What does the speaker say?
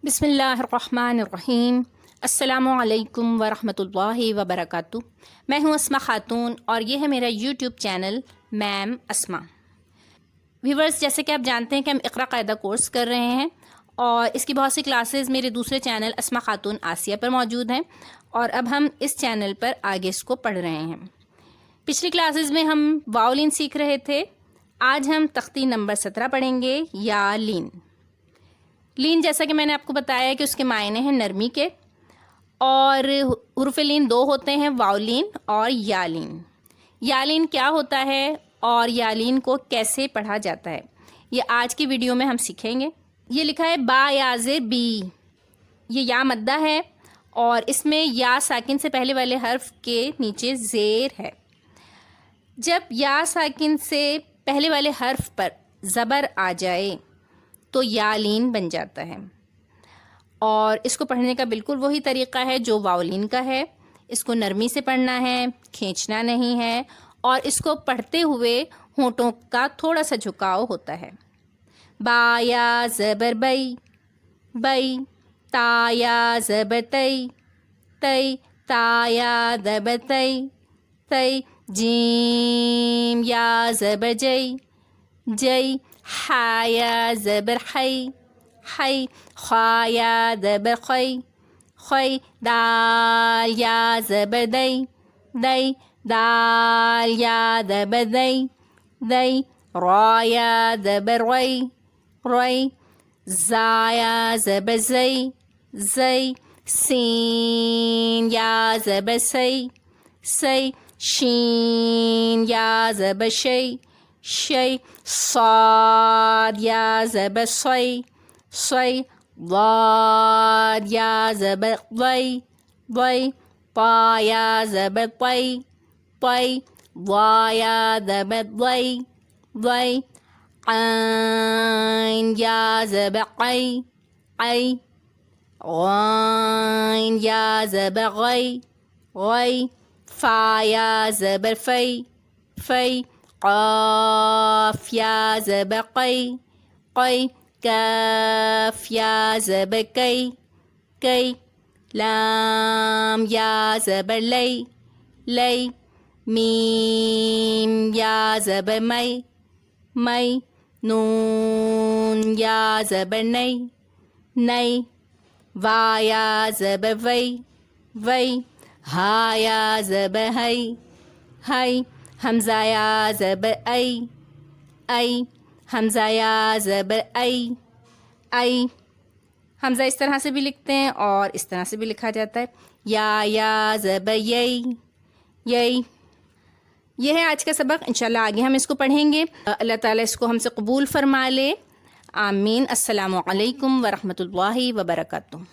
बिस्मिल्लाहिर्रहमानिर्रहीम। अस्सलामुअलैकुम वरहमतुल्लाहि वबरकातुह। मैं हूँ अस्मा ख़ातून और ये है मेरा यूट्यूब चैनल मैम अस्मा। व्यूवर्स, जैसे कि आप जानते हैं कि हम इक़रा कायदा कोर्स कर रहे हैं और इसकी बहुत सी क्लासेस मेरे दूसरे चैनल अस्मा ख़ातून आसिया पर मौजूद हैं और अब हम इस चैनल पर आगे इसको पढ़ रहे हैं। पिछली क्लासेस में हम वाओलिन सीख रहे थे। आज हम तख्ती नंबर 17 पढ़ेंगे, या लीन। लीन, जैसा कि मैंने आपको बताया कि उसके मायने हैं नरमी के, और हुरूफ लीन दो होते हैं, वाओलिन और यालीन। यालीन क्या होता है और यालीन को कैसे पढ़ा जाता है, ये आज की वीडियो में हम सीखेंगे। ये लिखा है बा याज़े बी। ये या मद्दा है और इसमें या साकिन से पहले वाले हर्फ के नीचे ज़ेर है। जब या साकिन से पहले वाले हर्फ पर ज़बर आ जाए तो यालीन बन जाता है और इसको पढ़ने का बिल्कुल वही तरीक़ा है जो वाओलिन का है। इसको नरमी से पढ़ना है, खींचना नहीं है, और इसको पढ़ते हुए होंठों का थोड़ा सा झुकाव होता है। बा या ज़बर बई, बई। ता या ज़बर तई, तई। ता या ज़बर तई, तई। जीम या ज़बर जई, जई। हा या ज़बर हई, हई। ख़ा या ज़बर खई, खई। दाल या ज़बर दई, दई। दाल या ज़बर दई, दई। रा या ज़बर रई, रई। ज़ा या ज़बर ज़ई, ज़ई। सीन या ज़बर सई, सई। शीन या ज़बर शई, शई। साद या ज़बर सई, सई। ज़ाद या ज़बर ज़ई, ज़ई। ता या ज़बर तई, तई। ज़ा या ज़बर ज़ई, ज़ई। ऐन या ज़बर क़ई, क़ई। ग़ाइन या ज़बर ग़ई, ग़ई। फ़ा या ज़बर फ़ई, फ़ई। क़ाफ़ या ज़बर क़ई, क़ई। काफ़ या ज़बर कई, कई। लाम या ज़बर लई, लई। मीम या ज़बर मई, मई। नून या ज़बर नई, नई। वा या ज़बर वई, वई। हा या ज़बर हई, हई। हमज़ा या ज़बर आई, आई। हमज़ा या ज़बर आई, आई। हमज़ा इस तरह से भी लिखते हैं और इस तरह से भी लिखा जाता है, या ज़बर यई, यई। यह है आज का सबक। इंशाल्लाह आगे हम इसको पढ़ेंगे। अल्लाह ताला इसको हमसे कबूल फरमा ले। आमीन। अस्सलामु अलैकुम वरहमतुल्लाहि वबरकातुहू।